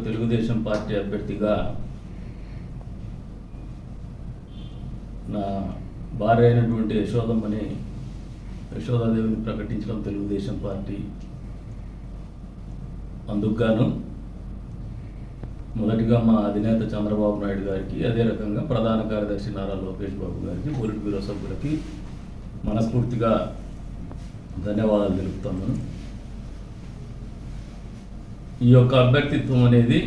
Telugu Desam party అభ్యర్థిగా నా భార్య అయినటువంటి యశోదాదేవిని ప్రకటించడం తెలుగుదేశం పార్టీ. అందుకుగాను మొదటిగా మా అధినేత చంద్రబాబు నాయుడు గారికి, అదే రకంగా ప్రధాన కార్యదర్శి నారా లోకేష్ బాబు గారికి, పొలిట్ బ్యూరో సభ్యులకి మనస్ఫూర్తిగా ధన్యవాదాలు తెలుపుతున్నాను. ఈ యొక్క అభ్యర్థిత్వం అనేది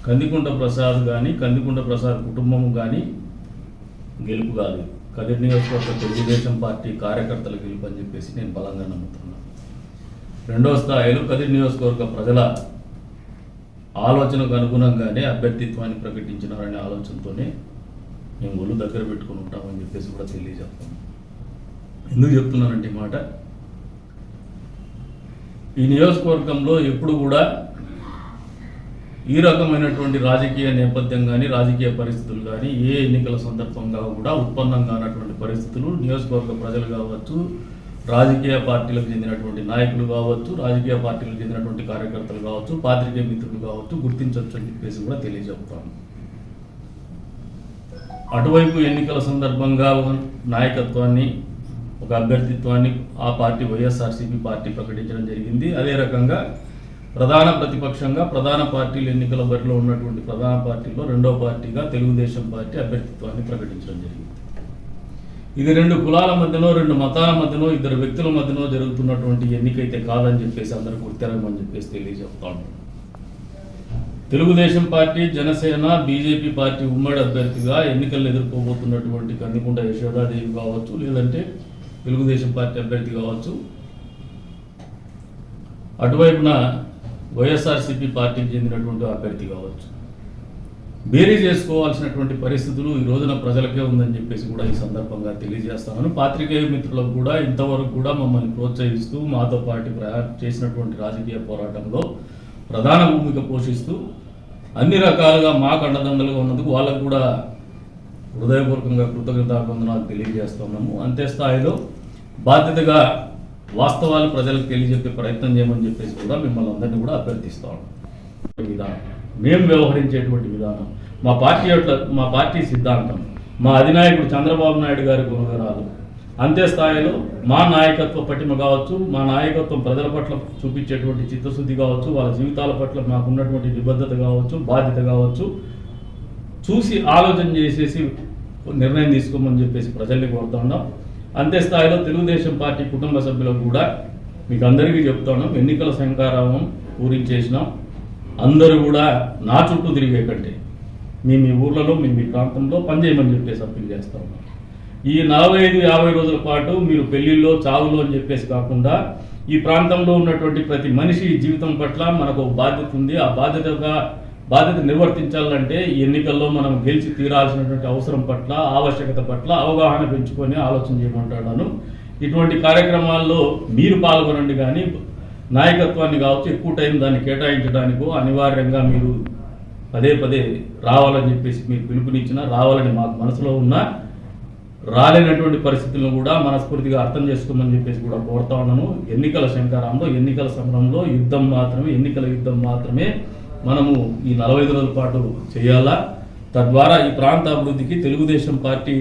కందికుంట ప్రసాద్ కానీ, కందికుంట ప్రసాద్ కుటుంబం కానీ గెలుపు కాదు, కదిరి నియోజకవర్గ తెలుగుదేశం పార్టీ కార్యకర్తల గెలుపు అని చెప్పేసి నేను బలంగా నమ్ముతున్నాను. రెండవ స్థాయిలో కదిరి నియోజకవర్గ ప్రజల ఆలోచనకు అనుగుణంగానే అభ్యర్థిత్వాన్ని ప్రకటించినారనే ఆలోచనతోనే మేము ఒళ్ళు దగ్గర పెట్టుకుని ఉంటామని చెప్పేసి కూడా తెలియజేస్తాను. ఎందుకు చెప్తున్నానంటే ఈ మాట, ఈ నియోజకవర్గంలో ఎప్పుడు కూడా ఈ రకమైనటువంటి రాజకీయ నేపథ్యం కానీ, రాజకీయ పరిస్థితులు కానీ, ఏ ఎన్నికల సందర్భంగా కూడా ఉత్పన్నం కానటువంటి పరిస్థితులు నియోజకవర్గ ప్రజలు కావచ్చు, రాజకీయ పార్టీలకు చెందినటువంటి నాయకులు కావచ్చు, రాజకీయ పార్టీలకు చెందినటువంటి కార్యకర్తలు కావచ్చు, పాత్రికేయ మిత్రులు కావచ్చు గుర్తించవచ్చు అని చెప్పేసి కూడా తెలియజెప్తాను. అటువైపు ఎన్నికల సందర్భంగా నాయకత్వాన్ని, ఒక అభ్యర్థిత్వాన్ని ఆ పార్టీ వైఎస్ఆర్సీపీ పార్టీ ప్రకటించడం జరిగింది. అదే రకంగా ప్రధాన ప్రతిపక్షంగా ప్రధాన పార్టీలు ఎన్నికల బరిలో ఉన్నటువంటి ప్రధాన పార్టీలో రెండో పార్టీగా తెలుగుదేశం పార్టీ అభ్యర్థిత్వాన్ని ప్రకటించడం జరిగింది. ఇది రెండు కులాల మధ్యనో, రెండు మతాల మధ్యనో, ఇద్దరు వ్యక్తుల మధ్యనో జరుగుతున్నటువంటి ఎన్నికైతే కాదని చెప్పేసి అందరికీ గుర్తిరగమని చెప్పేసి తెలియజెప్తాను. Telugu Desam party, Janasena, BJP party ఉమ్మడి అభ్యర్థిగా ఎన్నికలను ఎదుర్కోబోతున్నటువంటి కందికుంట యశోదాదేవి కావచ్చు, లేదంటే తెలుగుదేశం పార్టీ అభ్యర్థి కావచ్చు, అటువైపున వైఎస్ఆర్సీపీ పార్టీకి చెందినటువంటి అభ్యర్థి కావచ్చు, బేరీ చేసుకోవాల్సినటువంటి పరిస్థితులు ఈ రోజున ప్రజలకే ఉందని చెప్పేసి కూడా ఈ సందర్భంగా తెలియజేస్తాను. పాత్రికేయ మిత్రులకు కూడా ఇంతవరకు కూడా మమ్మల్ని ప్రోత్సహిస్తూ మాతో పాటు చేసినటువంటి రాజకీయ పోరాటంలో ప్రధాన భూమిక పోషిస్తూ అన్ని రకాలుగా మాకు అండదండలుగా ఉన్నందుకు వాళ్ళకు కూడా హృదయపూర్వకంగా కృతజ్ఞతాభివందనాలు తెలియజేస్తున్నాము. అంతే స్థాయిలో బాధ్యతగా వాస్తవాలు ప్రజలకు తెలియజెప్పే ప్రయత్నం చేయమని చెప్పేసి కూడా మిమ్మల్ని అందరినీ కూడా అభ్యర్థిస్తాం. విధానం, మేము వ్యవహరించేటువంటి విధానం, మా పార్టీ సిద్ధాంతం, మా అధినాయకుడు చంద్రబాబు నాయుడు గారి గుణగణాలు, అంతే స్థాయిలో మా నాయకత్వ పటిమ కావచ్చు, మా నాయకత్వం ప్రజల పట్ల చూపించేటువంటి చిత్తశుద్ధి కావచ్చు, వాళ్ళ జీవితాల పట్ల మాకున్నటువంటి నిబద్ధత కావచ్చు, బాధ్యత కావచ్చు, చూసి ఆలోచన చేసేసి నిర్ణయం తీసుకోమని చెప్పేసి ప్రజల్ని కోరుతున్నాం. అంతే స్థాయిలో తెలుగుదేశం పార్టీ కుటుంబ సభ్యులకు కూడా మీకు అందరికీ చెప్తున్నాం, ఎన్నికల శంఖారావం పూరించేసినాం. అందరూ కూడా నా చుట్టూ తిరిగే కంటే మీ ఊర్లలో, మీ ప్రాంతంలో పనిచేయమని చెప్పేసి అప్పీల్ చేస్తా ఉన్నాం. ఈ 45-50 రోజుల పాటు మీరు పెళ్లిల్లో, చావులో అని చెప్పేసి కాకుండా ఈ ప్రాంతంలో ఉన్నటువంటి ప్రతి మనిషి జీవితం పట్ల మనకు బాధ్యత ఉంది. ఆ బాధ్యత నిర్వర్తించాలంటే ఈ ఎన్నికల్లో మనం గెలిచి తీరాల్సినటువంటి అవసరం పట్ల, ఆవశ్యకత పట్ల అవగాహన పెంచుకొని ఆలోచన చేయమంటాను. ఇటువంటి కార్యక్రమాల్లో మీరు పాల్గొనండి, కానీ నాయకత్వాన్ని కావచ్చు ఎక్కువ టైం దాన్ని కేటాయించడానికో అనివార్యంగా మీరు పదే రావాలని చెప్పేసి మీరు పిలుపునిచ్చినా, రావాలని మాకు మనసులో ఉన్నా రాలేనటువంటి పరిస్థితులను కూడా మనస్ఫూర్తిగా అర్థం చేసుకోమని చెప్పేసి కూడా కోరుతా ఉన్నాను. ఎన్నికల శంకారంలో, ఎన్నికల సమరంలో ఎన్నికల యుద్ధం మాత్రమే మనము ఈ 45 రోజుల పాటు చేయాలా. తద్వారా ఈ ప్రాంత అభివృద్ధికి, తెలుగుదేశం పార్టీ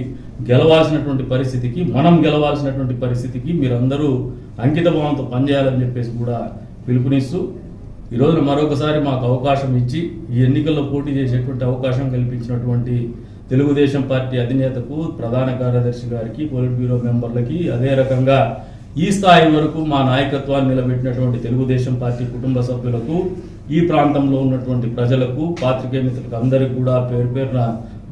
గెలవాల్సినటువంటి పరిస్థితికి, మనం గెలవాల్సినటువంటి పరిస్థితికి మీరందరూ అంకిత భావంతో పనిచేయాలని చెప్పేసి కూడా పిలుపునిస్తూ, ఈరోజున మరొకసారి మాకు అవకాశం ఇచ్చి ఈ ఎన్నికల్లో పోటీ చేసేటువంటి అవకాశం కల్పించినటువంటి తెలుగుదేశం పార్టీ అధినేతకు, ప్రధాన కార్యదర్శి గారికి, పొలిట్ బ్యూరో మెంబర్లకి, అదే రకంగా ఈ స్థాయి వరకు మా నాయకత్వాన్ని నిలబెట్టినటువంటి తెలుగుదేశం పార్టీ కుటుంబ సభ్యులకు, ఈ ప్రాంతంలో ఉన్నటువంటి ప్రజలకు, పాత్రికేయ మిత్రులకు అందరికీ కూడా పేరున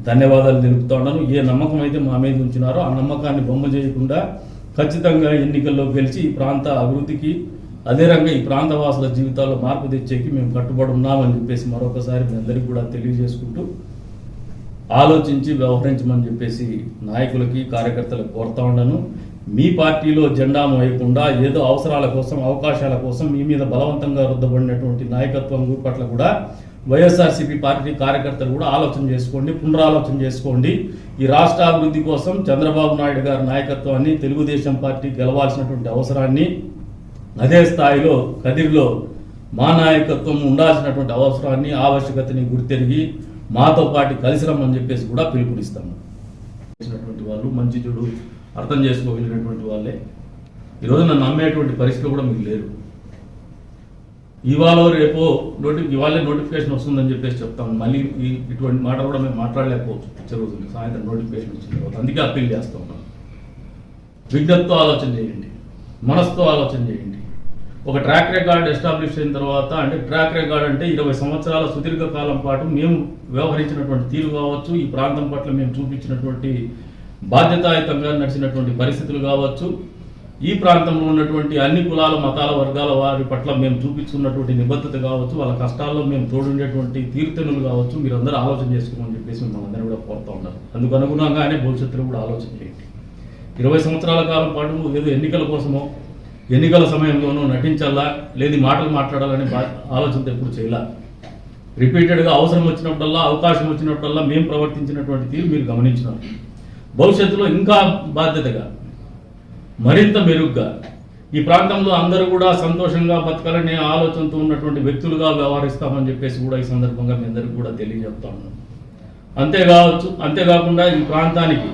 ధన్యవాదాలు తెలుపుతున్నాను. ఏ నమ్మకం అయితే మా మీద ఉంచినారో ఆ నమ్మకాన్ని బొమ్మ చేయకుండా ఖచ్చితంగా ఎన్నికల్లో గెలిచి ఈ ప్రాంత అభివృద్ధికి, అదే రకంగా ఈ ప్రాంత వాసుల జీవితాల్లో మార్పు తెచ్చేకి మేము కట్టుబడి ఉన్నామని చెప్పేసి మరొకసారి మీ అందరికీ కూడా తెలియజేసుకుంటూ ఆలోచించి వ్యవహరించమని చెప్పేసి నాయకులకి, కార్యకర్తలకు కోరుతా ఉన్నాను. మీ పార్టీలో జెండా మోయకుండా ఏదో అవసరాల కోసం, అవకాశాల కోసం మీ మీద బలవంతంగా రుద్దబడినటువంటి నాయకత్వం పట్ల కూడా వైఎస్ఆర్సీపీ పార్టీ కార్యకర్తలు కూడా ఆలోచన చేసుకోండి, పునరాలోచన చేసుకోండి. ఈ రాష్ట్ర అభివృద్ధి కోసం చంద్రబాబు నాయుడు గారి నాయకత్వాన్ని, తెలుగుదేశం పార్టీ గెలవాల్సినటువంటి అవసరాన్ని, అదే స్థాయిలో కదిరిలో మా నాయకత్వం ఉండాల్సినటువంటి అవసరాన్ని ఆవశ్యకతని గుర్తెరిగి మాతో పాటు కలిసి రమ్మని చెప్పేసి కూడా పిలుపునిస్తాము. చేసినటువంటి వాళ్ళు మంచి చెడు అర్థం చేసుకోగలిగినటువంటి వాళ్ళే ఈరోజు నన్ను నమ్మేటువంటి పరిస్థితి కూడా మీకు లేరు. ఇవాళ రేపో ఇవాళే నోటిఫికేషన్ వస్తుందని చెప్పేసి చెప్తాము. మళ్ళీ ఇటువంటి మాట కూడా మేము మాట్లాడలేకపోవచ్చు. వచ్చే రోజులు సాయంత్రం నోటిఫికేషన్ వచ్చిన తర్వాత అందుకే అప్పీల్ చేస్తూ ఉన్నాం. విజ్ఞతతో ఆలోచన చేయండి, మనసుతో ఆలోచన చేయండి. ఒక ట్రాక్ రికార్డ్ ఎస్టాబ్లిష్ అయిన తర్వాత, అంటే ట్రాక్ రికార్డ్ అంటే 20 సంవత్సరాల సుదీర్ఘ కాలం పాటు మేము వ్యవహరించినటువంటి తీరు కావచ్చు, ఈ ప్రాంతం పట్ల మేము చూపించినటువంటి బాధ్యతాయుతంగా నడిచినటువంటి పరిస్థితులు కావచ్చు, ఈ ప్రాంతంలో ఉన్నటువంటి అన్ని కులాల మతాల వర్గాల వారి పట్ల మేము చూపించుకున్నటువంటి నిబద్ధత కావచ్చు, వాళ్ళ కష్టాల్లో మేము తోడుండేటువంటి తీరుతెన్నులు కావచ్చు, మీరందరూ ఆలోచన చేసుకోమని చెప్పేసి మిమ్మల్ని అందరూ కూడా కోరుతూ ఉన్నారు. అందుకు అనుగుణంగానే భవిష్యత్తులో కూడా ఆలోచన చేయండి. 20 సంవత్సరాల కాలం పాటు ఏదో ఎన్నికల కోసమో ఎన్నికల సమయంలోనూ నటించాలా, లేదు మాటలు మాట్లాడాలనే ఆలోచనతో ఎప్పుడు చేయాల. రిపీటెడ్గా అవసరం వచ్చినప్పుడల్లా, అవకాశం వచ్చినప్పుడల్లా మేము ప్రవర్తించినటువంటి తీరు మీరు గమనించినారు. భవిష్యత్తులో ఇంకా బాధ్యతగా, మరింత మెరుగ్గా ఈ ప్రాంతంలో అందరూ కూడా సంతోషంగా బతకాలనే ఆలోచనతో ఉన్నటువంటి వ్యక్తులుగా వ్యవహరిస్తామని చెప్పేసి కూడా ఈ సందర్భంగా మీ అందరికీ కూడా తెలియజెప్తా ఉన్నాను. అంతేకాకుండా ఈ ప్రాంతానికి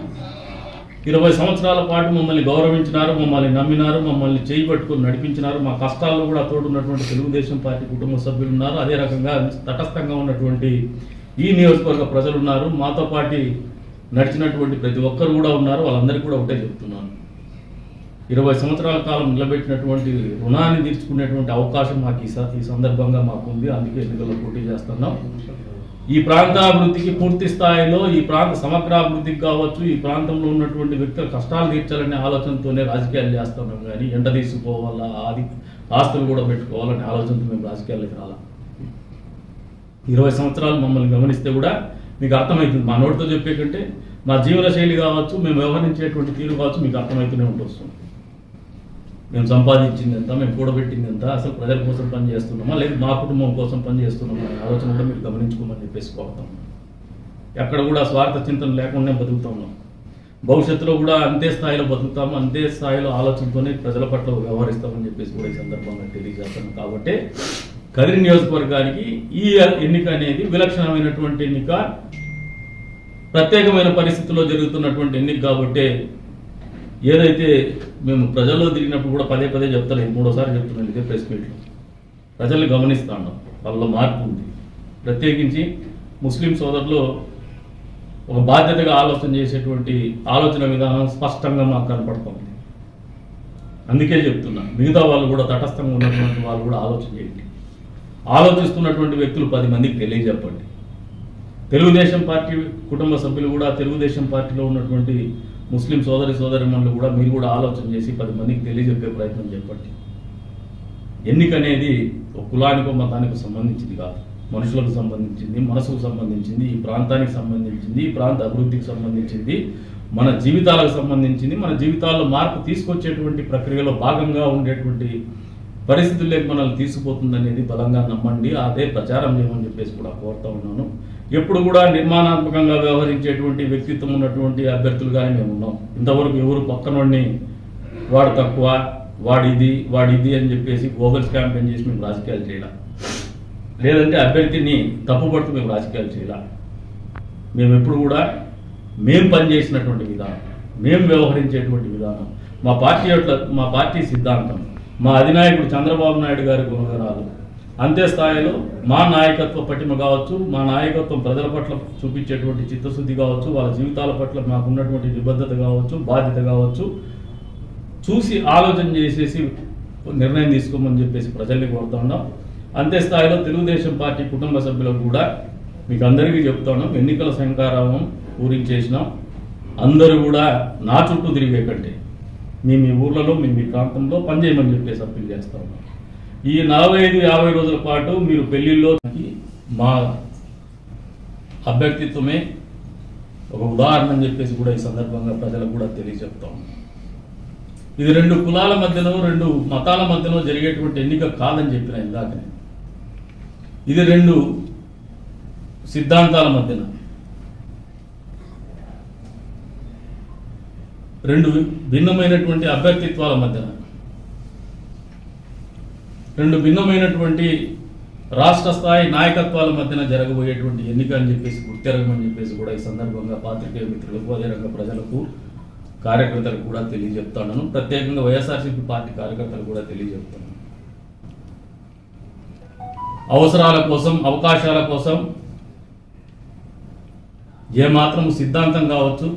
20 సంవత్సరాల పాటు మమ్మల్ని గౌరవించినారు, మమ్మల్ని నమ్మినారు, మమ్మల్ని చేయి పట్టుకుని నడిపించినారు. మా కష్టాల్లో కూడా తోడున్నటువంటి తెలుగుదేశం పార్టీ కుటుంబ సభ్యులు ఉన్నారు. అదే రకంగా తటస్థంగా ఉన్నటువంటి ఈ నియోజకవర్గ ప్రజలు ఉన్నారు. మాతో పాటు నడిచినటువంటి ప్రతి ఒక్కరు కూడా ఉన్నారు. వాళ్ళందరికీ కూడా ఒకటే చెప్తున్నాను, 20 సంవత్సరాల కాలం నిలబెట్టినటువంటి రుణాన్ని తీర్చుకునేటువంటి అవకాశం మాకు ఈ సందర్భంగా మాకు ఉంది. అందుకే ఎన్నికల్లో పోటీ చేస్తున్నాం. ఈ ప్రాంతాభివృద్ధికి పూర్తి స్థాయిలో, ఈ ప్రాంత సమగ్రాభివృద్ధికి కావచ్చు, ఈ ప్రాంతంలో ఉన్నటువంటి వ్యక్తుల కష్టాలు తీర్చాలనే ఆలోచనతోనే రాజకీయాలు చేస్తున్నాం. కానీ ఎండ తీసుకోవాలా, ఆస్తులు కూడా పెట్టుకోవాలనే ఆలోచనతో మేము రాజకీయాల్లోకి రాలా. 20 సంవత్సరాలు మమ్మల్ని గమనిస్తే కూడా మీకు అర్థమవుతుంది. మా నోటితో చెప్పే కంటే మా జీవన శైలి కావచ్చు, మేము వ్యవహరించేటువంటి తీరు కావచ్చు, మీకు అర్థమవుతూనే ఉంటుంది. మేము సంపాదించింది ఎంత, మేము కూడబెట్టింది ఎంత, అసలు ప్రజల కోసం పని చేస్తున్నామా, లేదు మా కుటుంబం కోసం పని చేస్తున్నామా అనే ఆలోచన కూడా మీరు గమనించుకోమని చెప్పేసి కోరుతాం. ఎక్కడ కూడా స్వార్థ చింతన లేకుండా బతుకుతా ఉన్నాం. భవిష్యత్తులో కూడా అంతే స్థాయిలో బతుకుతాము, అంతే స్థాయిలో ఆలోచనతోనే ప్రజల పట్ల వ్యవహరిస్తామని చెప్పేసి కూడా ఈ సందర్భంగా తెలియజేస్తాను. కాబట్టి కదిరి నియోజకవర్గానికి ఈ ఎన్నిక అనేది విలక్షణమైనటువంటి ఎన్నిక, ప్రత్యేకమైన పరిస్థితుల్లో జరుగుతున్నటువంటి ఎన్నిక. కాబట్టి ఏదైతే మేము ప్రజల్లో తిరిగినప్పుడు కూడా పదే చెప్తాను, మూడోసారి చెప్తున్నాను ఇదే ప్రెస్ మీట్లో, ప్రజల్ని గమనిస్తా ఉన్నాం. వాళ్ళలో మార్పు ఉంది. ప్రత్యేకించి ముస్లిం సోదరులు ఒక బాధ్యతగా ఆలోచన చేసేటువంటి ఆలోచన విధానం స్పష్టంగా మాకు కనపడుతుంది. అందుకే చెప్తున్నా, మిగతా వాళ్ళు కూడా తటస్థంగా ఉన్నటువంటి వాళ్ళు కూడా ఆలోచన చేయండి. ఆలోచిస్తున్నటువంటి వ్యక్తులు 10 మందికి తెలియజెప్పండి. తెలుగుదేశం పార్టీ కుటుంబ సభ్యులు కూడా, తెలుగుదేశం పార్టీలో ఉన్నటువంటి ముస్లిం సోదరిమణులు కూడా మీరు కూడా ఆలోచన చేసి 10 మందికి తెలియజెప్పే ప్రయత్నం చెప్పండి. ఎన్నిక అనేది ఒక కులానికో మతానికి సంబంధించింది కాదు, మనుషులకు సంబంధించింది, మనసుకు సంబంధించింది, ఈ ప్రాంతానికి సంబంధించింది, ఈ ప్రాంత అభివృద్ధికి సంబంధించింది, మన జీవితాలకు సంబంధించింది. మన జీవితాల్లో మార్పు తీసుకొచ్చేటువంటి ప్రక్రియలో భాగంగా ఉండేటువంటి పరిస్థితుల్లోకి మనల్ని తీసుకుపోతుందనేది బలంగా నమ్మండి. అదే ప్రచారం చేయమని చెప్పేసి కూడా కోరుతా ఉన్నాను. ఎప్పుడు కూడా నిర్మాణాత్మకంగా వ్యవహరించేటువంటి వ్యక్తిత్వం ఉన్నటువంటి అభ్యర్థులుగానే మేము ఉన్నాం. ఇంతవరకు ఎవరు పక్కనోడిని వాడు తక్కువ, వాడిది అని చెప్పేసి గోగల్స్ క్యాంపెయిన్ చేసి మేము రాజకీయాలు చేయాల, లేదంటే అభ్యర్థిని తప్పుపడుతూ మేము రాజకీయాలు చేయాల. మేము ఎప్పుడు కూడా మేము పనిచేసినటువంటి విధానం, మేము వ్యవహరించేటువంటి విధానం, మా పార్టీ సిద్ధాంతం, మా అధినాయకుడు చంద్రబాబు నాయుడు గారి గుణగణాలు, అంతే స్థాయిలో మా నాయకత్వ పటిమ కావచ్చు, మా నాయకత్వం ప్రజల పట్ల చూపించేటువంటి చిత్తశుద్ధి కావచ్చు, వాళ్ళ జీవితాల పట్ల మాకున్నటువంటి నిబద్ధత కావచ్చు, బాధ్యత కావచ్చు, చూసి ఆలోచన చేసేసి నిర్ణయం తీసుకోమని చెప్పేసి ప్రజల్ని కోరుతా ఉన్నాం. అంతే స్థాయిలో తెలుగుదేశం పార్టీ కుటుంబ సభ్యులకు కూడా మీకు అందరికీ చెప్తా ఉన్నాం, ఎన్నికల శంకారావం పూరించేసినాం. అందరూ కూడా నా చుట్టూ తిరిగే కంటే మీ ఊర్లలో, మీ ప్రాంతంలో పనిచేయమని చెప్పేసి అప్పీల్ చేస్తా ఉన్నాం. ఈ 45-50 రోజుల పాటు మీరు పెళ్లిల్లో మా అభ్యర్థిత్వమే ఒక ఉదాహరణ అని చెప్పేసి కూడా ఈ సందర్భంగా ప్రజలకు కూడా తెలియజెప్తాం. ఇది 2 కులాల మధ్యలో, 2 మతాల మధ్యలో జరిగేటువంటి ఎన్నిక కాదని చెప్పిన ఇందాకనే. ఇది 2 సిద్ధాంతాల మధ్యన, 2 భిన్నమైనటువంటి అభ్యర్థిత్వాల మధ్యన రెండు భిన్నమైనటువంటి రాష్ట్ర స్థాయి నాయకత్వాల మధ్యన జరగబోయేటువంటి ఎన్నిక అని చెప్పేసి గుర్తెరగమని చెప్పేసి కూడా ఈ సందర్భంగా పాత్రికేయ మిత్రులకు అదేవిధంగా ప్రజలకు కార్యకర్తలకు కూడా తెలియజెప్తాను. ప్రత్యేకంగా వైఎస్ఆర్సీపీ పార్టీ కార్యకర్తలు కూడా తెలియజెప్తాను. అవసరాల కోసం, అవకాశాల కోసం ఏమాత్రం సిద్ధాంతం కావచ్చు,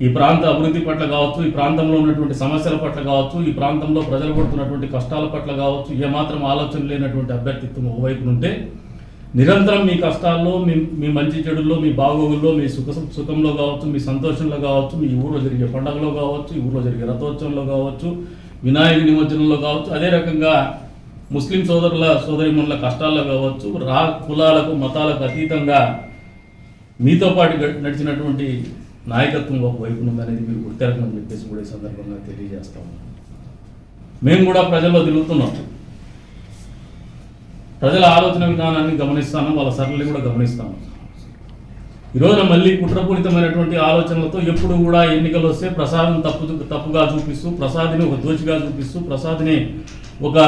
ఈ ప్రాంత అభివృద్ధి పట్ల కావచ్చు, ఈ ప్రాంతంలో ఉన్నటువంటి సమస్యల పట్ల కావచ్చు, ఈ ప్రాంతంలో ప్రజలు పడుతున్నటువంటి కష్టాల పట్ల కావచ్చు, ఏమాత్రం ఆలోచన లేనటువంటి అభ్యర్థిత్వం ఒకవైపు ఉంటే నిరంతరం మీ కష్టాల్లో, మీ మంచి చెడుల్లో, మీ బాగోగుల్లో, మీ సుఖంలో కావచ్చు, మీ సంతోషంలో కావచ్చు, మీ ఊళ్ళో జరిగే పండుగలో కావచ్చు, ఈ ఊళ్ళో జరిగే రథోత్సవంలో కావచ్చు, వినాయక నిమజ్జనంలో కావచ్చు, అదే రకంగా ముస్లిం సోదరిమణుల కష్టాల్లో కావచ్చు, కులాలకు మతాలకు అతీతంగా మీతో పాటు నడిచినటువంటి నాయకత్వం ఒకవైపు ఉందనేది మీరు గుర్తెరకమని చెప్పేసి కూడా ఈ సందర్భంగా తెలియజేస్తా ఉన్నాం. మేము కూడా ప్రజల్లో తిరుగుతున్నాం, ప్రజల ఆలోచన విధానాన్ని గమనిస్తాను, వాళ్ళ సరళి కూడా గమనిస్తాను. ఈరోజున మళ్ళీ కుట్రపూరితమైనటువంటి ఆలోచనలతో ఎప్పుడు కూడా ఎన్నికలు వస్తే ప్రసాద్ని తప్పుగా చూపిస్తూ, ప్రసాద్ని ఒక దోచిగా చూపిస్తూ, ప్రసాద్ని ఒక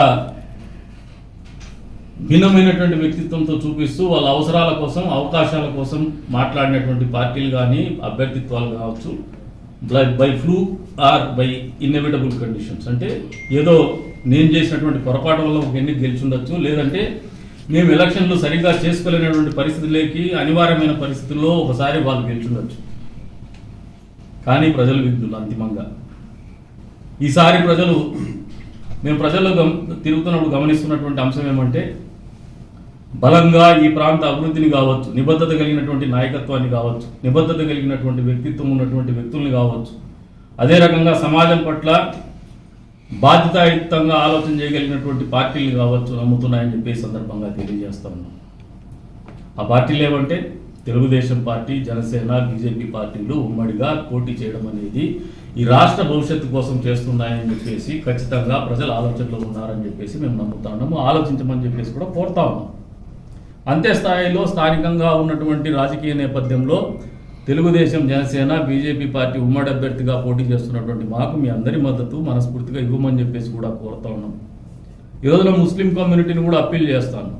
భిన్నమైనటువంటి వ్యక్తిత్వంతో చూపిస్తూ వాళ్ళ అవసరాల కోసం, అవకాశాల కోసం మాట్లాడినటువంటి పార్టీలు కానీ అభ్యర్థిత్వాలు కావచ్చు, by flu or by inevitable conditions, అంటే ఏదో నేను చేసినటువంటి పొరపాటు వల్ల ఒక ఎన్నిక గెలిచుండొచ్చు, లేదంటే మేము ఎలక్షన్లు సరిగ్గా చేసుకోలేనటువంటి పరిస్థితులకి అనివార్యమైన పరిస్థితుల్లో ఒకసారి వాళ్ళు గెలిచుండొచ్చు. కానీ ప్రజలు విధులు అంతిమంగా ఈసారి మేము ప్రజల్లో తిరుగుతున్నప్పుడు గమనిస్తున్నటువంటి అంశం ఏమంటే, బలంగా ఈ ప్రాంత అభివృద్ధిని కావచ్చు, నిబద్ధత కలిగినటువంటి నాయకత్వాన్ని కావచ్చు, నిబద్ధత కలిగినటువంటి వ్యక్తిత్వం ఉన్నటువంటి వ్యక్తుల్ని కావచ్చు, అదే రకంగా సమాజం పట్ల బాధ్యతాయుక్తంగా ఆలోచన చేయగలిగినటువంటి పార్టీలు కావచ్చు నమ్ముతున్నాయని చెప్పే సందర్భంగా తెలియజేస్తా ఉన్నాం. ఆ పార్టీలు ఏమంటే తెలుగుదేశం పార్టీ, జనసేన, బీజేపీ పార్టీలు ఉమ్మడిగా పోటీ చేయడం అనేది ఈ రాష్ట్ర భవిష్యత్తు కోసం చేస్తున్నాయని చెప్పేసి ఖచ్చితంగా ప్రజలు ఆలోచనలో ఉన్నారని చెప్పేసి మేము నమ్ముతా ఉన్నాము. ఆలోచించమని చెప్పేసి కూడా కోరుతా ఉన్నాం. అంతే స్థాయిలో స్థానికంగా ఉన్నటువంటి రాజకీయ నేపథ్యంలో తెలుగుదేశం, జనసేన, బీజేపీ పార్టీ ఉమ్మడి అభ్యర్థిగా పోటీ చేస్తున్నటువంటి మాకు మీ అందరి మద్దతు మనస్ఫూర్తిగా ఇవ్వమని చెప్పేసి కూడా కోరుతా ఉన్నాం. ఈరోజున ముస్లిం కమ్యూనిటీని కూడా అప్పీల్ చేస్తాను,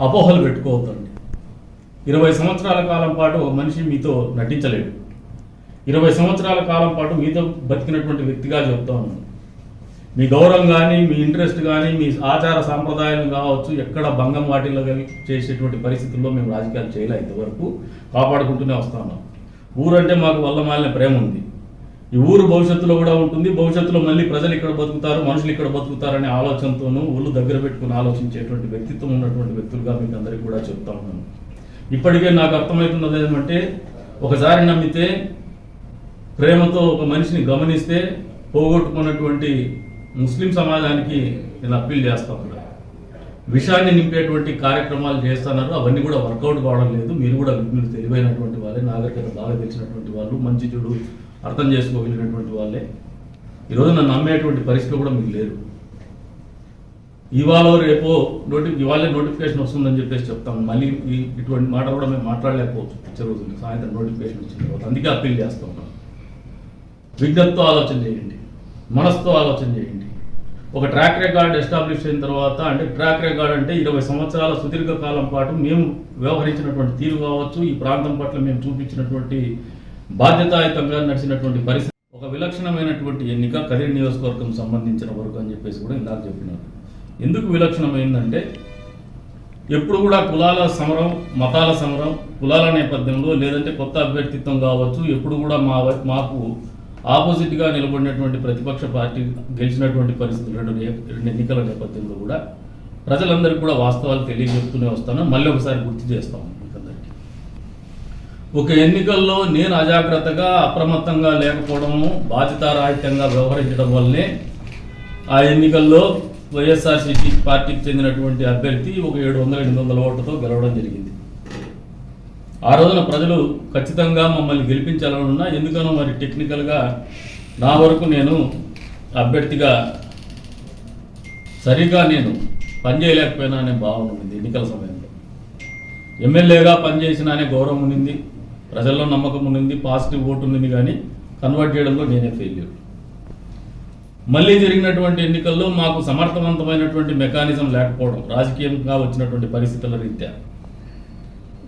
అపోహలు పెట్టుకోవద్దండి. 20 సంవత్సరాల కాలం పాటు ఒక మనిషి మీతో నటించలేడు. 20 సంవత్సరాల కాలం పాటు మీతో బతికినటువంటి వ్యక్తిగా చెప్తా ఉన్నాను. మీ గౌరవం కానీ, మీ ఇంట్రెస్ట్ కానీ, మీ ఆచార సాంప్రదాయాలు కావచ్చు ఎక్కడ భంగం వాటిల్లో చేసేటువంటి పరిస్థితుల్లో మేము రాజకీయాలు చేయలేదు. ఇంతవరకు కాపాడుకుంటూనే వస్తా ఉన్నాం. ఊరంటే మాకు వల్లమాలిన ప్రేమ ఉంది. ఈ ఊరు భవిష్యత్తులో కూడా ఉంటుంది. భవిష్యత్తులో మళ్ళీ ప్రజలు ఇక్కడ బతుకుతారు, మనుషులు ఇక్కడ బతుకుతారనే ఆలోచనతోనూ ఊళ్ళు దగ్గర పెట్టుకుని ఆలోచించేటువంటి వ్యక్తిత్వం ఉన్నటువంటి వ్యక్తులుగా మీకు అందరికీ కూడా చెప్తా ఉన్నాను. ఇప్పటికే నాకు అర్థమవుతున్నది ఏమంటే, ఒకసారి నమ్మితే, ప్రేమతో ఒక మనిషిని గమనిస్తే పోగొట్టుకున్నటువంటి ముస్లిం సమాజానికి నేను అప్పీల్ చేస్తా ఉన్నా. విషయాన్ని నింపేటువంటి కార్యక్రమాలు చేస్తున్నారు, అవన్నీ కూడా వర్కౌట్ కావడం లేదు. మీరు కూడా తెలివైనటువంటి వాళ్ళే, నాగరికత బాగా తెలిసినటువంటి వాళ్ళు, మంచి చెడు అర్థం చేసుకోగలిగినటువంటి వాళ్ళే. ఈరోజు నన్ను నమ్మేటువంటి పరిస్థితి కూడా మీకు లేదు. ఇవాళ రేపో ఇవాళే నోటిఫికేషన్ వస్తుందని చెప్పేసి చెప్తాము. మళ్ళీ ఇటువంటి మాట కూడా మేము మాట్లాడలేకపోవచ్చు. వచ్చే రోజులు సాయంత్రం నోటిఫికేషన్ వచ్చిన తర్వాత అందుకే అప్పీల్ చేస్తూ ఉన్నాం. విజ్ఞతతో ఆలోచన చేయండి, మనసుతో ఆలోచన చేయండి. ఒక ట్రాక్ రికార్డ్ ఎస్టాబ్లిష్ అయిన తర్వాత, అంటే ట్రాక్ రికార్డ్ అంటే 20 సంవత్సరాల సుదీర్ఘ కాలం పాటు మేము వ్యవహరించినటువంటి తీరు కావచ్చు, ఈ ప్రాంతం పట్ల మేము చూపించినటువంటి బాధ్యతాయుతంగా నడిచినటువంటి పరిస్థితి. ఒక విలక్షణమైనటువంటి ఎన్నిక కదిరి నియోజకవర్గం సంబంధించిన వరకు అని చెప్పేసి కూడా ఇందాక చెప్పినారు. ఎందుకు విలక్షణమైందంటే, ఎప్పుడు కూడా కులాల సమరం, మతాల సమరం, కులాల నేపథ్యంలో లేదంటే కొత్త అభ్యర్థిత్వం కావచ్చు, ఎప్పుడు కూడా మాకు ఆపోజిట్గా నిలబడినటువంటి ప్రతిపక్ష పార్టీ గెలిచినటువంటి పరిస్థితులు రెండు ఎన్నికల నేపథ్యంలో కూడా ప్రజలందరికీ కూడా వాస్తవాలు తెలియజెప్తూనే వస్తాను. మళ్ళీ ఒకసారి గుర్తు చేస్తాము మీకందరికీ. ఒక ఎన్నికల్లో నేను అజాగ్రత్తగా, అప్రమత్తంగా లేకపోవడము, బాధ్యతారాహిత్యంగా వ్యవహరించడం వల్లనే ఆ ఎన్నికల్లో వైఎస్ఆర్సీపీ పార్టీకి చెందినటువంటి అభ్యర్థి ఒక 700-800 ఓట్లతో గెలవడం జరిగింది. ఆ రోజున ప్రజలు ఖచ్చితంగా మమ్మల్ని గెలిపించాలనున్నా, ఎందుకనో మరి టెక్నికల్గా నా వరకు నేను అభ్యర్థిగా సరిగ్గా నేను పనిచేయలేకపోయినా అనే భావన ఉంది. ఎన్నికల సమయంలో ఎమ్మెల్యేగా పనిచేసిన అనే గౌరవం ఉంది, ప్రజల్లో నమ్మకం ఉంది, పాజిటివ్ ఓటు ఉంది. కానీ కన్వర్ట్ చేయడంలో నేనే ఫెయిల్యూర్. మళ్ళీ జరిగినటువంటి ఎన్నికల్లో మాకు సమర్థవంతమైనటువంటి మెకానిజం లేకపోవడం, రాజకీయంగా వచ్చినటువంటి పరిస్థితుల రీత్యా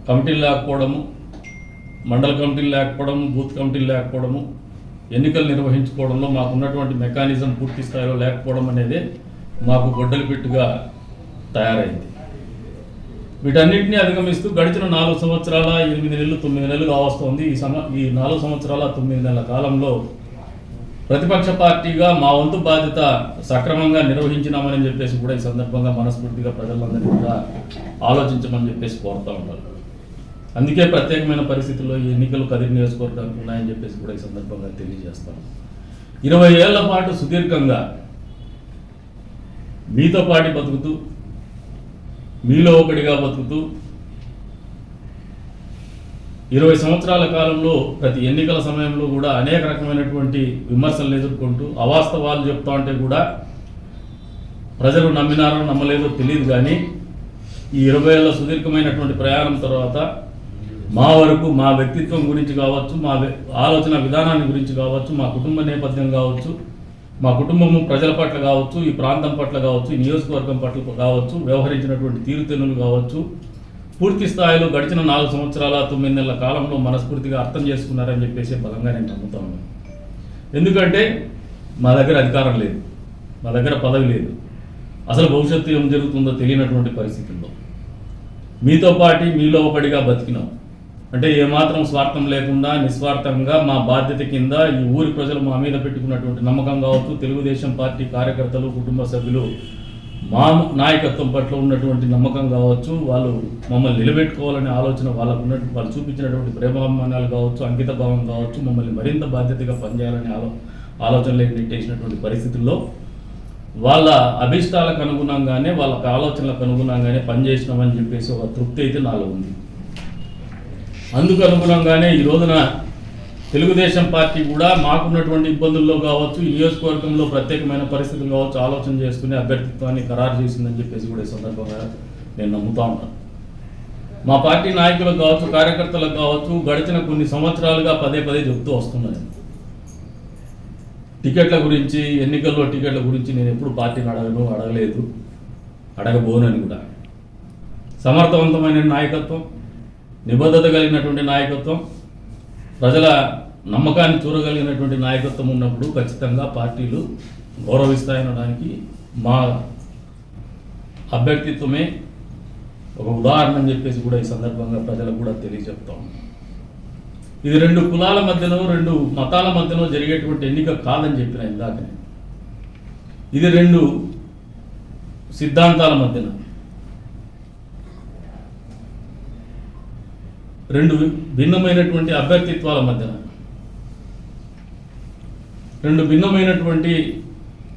కమిటీలు లేకపోవడము, మండల కమిటీలు లేకపోవడము, బూత్ కమిటీలు లేకపోవడము, ఎన్నికలు నిర్వహించుకోవడంలో మాకున్నటువంటి మెకానిజం పూర్తి స్థాయిలో లేకపోవడం అనేది మాకు గొడ్డలి పెట్టుగా తయారైంది. వీటన్నిటిని అధిగమిస్తూ గడిచిన 4 సంవత్సరాల 8 నెలలు 9 నెలలు కావస్తోంది. ఈ 4 సంవత్సరాల 9 నెలల కాలంలో ప్రతిపక్ష పార్టీగా మా వంతు బాధ్యత సక్రమంగా నిర్వహించినామని చెప్పేసి కూడా ఈ సందర్భంగా మనస్ఫూర్తిగా ప్రజలందరినీ కూడా ఆలోచించమని చెప్పేసి కోరుతూ ఉంటారు. అందుకే ప్రత్యేకమైన పరిస్థితుల్లో ఈ ఎన్నికలు కదిరి నియోజకవర్గానికి ఉన్నాయని చెప్పేసి కూడా ఈ సందర్భంగా తెలియజేస్తాను. 20 ఏళ్ల పాటు సుదీర్ఘంగా మీతో పాటు బతుకుతూ, మీలో ఒకటిగా బతుకుతూ 20 సంవత్సరాల కాలంలో ప్రతి ఎన్నికల సమయంలో కూడా అనేక రకమైనటువంటి విమర్శలను ఎదుర్కొంటూ అవాస్తవాలు చెప్తా ఉంటే కూడా ప్రజలు నమ్మినారో నమ్మలేదో తెలియదు. కానీ ఈ 20 ఏళ్ల సుదీర్ఘమైనటువంటి ప్రయాణం తర్వాత మా వరకు మా వ్యక్తిత్వం గురించి కావచ్చు, మా ఆలోచన విధానాన్ని గురించి కావచ్చు, మా కుటుంబ నేపథ్యం కావచ్చు, మా కుటుంబము ప్రజల పట్ల కావచ్చు, ఈ ప్రాంతం పట్ల కావచ్చు, ఈ నియోజకవర్గం పట్ల కావచ్చు, వ్యవహరించినటువంటి తీరుతెన్నులు కావచ్చు, పూర్తి స్థాయిలో గడిచిన 4 సంవత్సరాల 9 నెలల కాలంలో మనస్ఫూర్తిగా అర్థం చేసుకున్నారని చెప్పేసి బలంగా నేను నమ్ముతా ఉన్నాను. ఎందుకంటే మా దగ్గర అధికారం లేదు, మా దగ్గర పదవి లేదు, అసలు భవిష్యత్తు ఏం జరుగుతుందో తెలియనటువంటి పరిస్థితుల్లో మీతో పాటు మీలో ఒకటిగా బతికినాం. అంటే ఏమాత్రం స్వార్థం లేకుండా నిస్వార్థంగా మా బాధ్యత కింద ఈ ఊరి ప్రజలు మా మీద పెట్టుకున్నటువంటి నమ్మకం కావచ్చు, తెలుగుదేశం పార్టీ కార్యకర్తలు, కుటుంబ సభ్యులు మా నాయకత్వం పట్ల ఉన్నటువంటి నమ్మకం కావచ్చు, వాళ్ళు మమ్మల్ని నిలబెట్టుకోవాలనే ఆలోచన వాళ్ళు చూపించినటువంటి ప్రేమాభిమానాలు కావచ్చు, అంకిత భావం కావచ్చు, మమ్మల్ని మరింత బాధ్యతగా పనిచేయాలనే ఆలోచనలు నెట్టేసినటువంటి పరిస్థితుల్లో వాళ్ళ అభిష్టాలకు అనుగుణంగానే, వాళ్ళకి ఆలోచనలకు అనుగుణంగానే పనిచేసినామని చెప్పేసి ఒక తృప్తి అయితే నాలో ఉంది. అందుకు అనుగుణంగానే ఈ రోజున తెలుగుదేశం పార్టీ కూడా మాకున్నటువంటి ఇబ్బందుల్లో కావచ్చు, ఈ నియోజకవర్గంలో ప్రత్యేకమైన పరిస్థితులు కావచ్చు ఆలోచన చేసుకుని అభ్యర్థిత్వాన్ని ఖరారు చేసిందని చెప్పేసి కూడా ఈ సందర్భంగా నేను నమ్ముతా ఉన్నాను. మా పార్టీ నాయకులకు కావచ్చు, కార్యకర్తలకు కావచ్చు గడిచిన కొన్ని సంవత్సరాలుగా పదే చెప్తూ వస్తున్నాను. టికెట్ల గురించి, ఎన్నికల్లో టికెట్ల గురించి నేను ఎప్పుడు పార్టీని అడగలేదు, అడగబోనని కూడా. సమర్థవంతమైన నాయకత్వం, నిబద్ధత కలిగినటువంటి నాయకత్వం, ప్రజల నమ్మకాన్ని చూరగలిగినటువంటి నాయకత్వం ఉన్నప్పుడు ఖచ్చితంగా పార్టీలు గౌరవిస్తాయనడానికి మా అభ్యర్థిత్వమే ఒక ఉదాహరణ అని చెప్పేసి కూడా ఈ సందర్భంగా ప్రజలకు కూడా తెలియజెప్తాం. ఇది 2 కులాల మధ్యలో, 2 మతాల మధ్యలో జరిగేటువంటి ఎన్నిక కాదని చెప్పిన ఇందాకనే. ఇది 2 సిద్ధాంతాల మధ్యన, 2 భిన్నమైనటువంటి అభ్యర్థిత్వాల మధ్యన, 2 భిన్నమైనటువంటి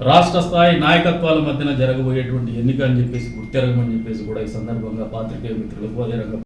రాష్ట్ర స్థాయి నాయకత్వాల మధ్యన జరగబోయేటువంటి ఎన్నిక అని చెప్పేసి గుర్తెరగమని చెప్పేసి కూడా ఈ సందర్భంగా పాత్రికేయ మిత్రులకు అదే రంగం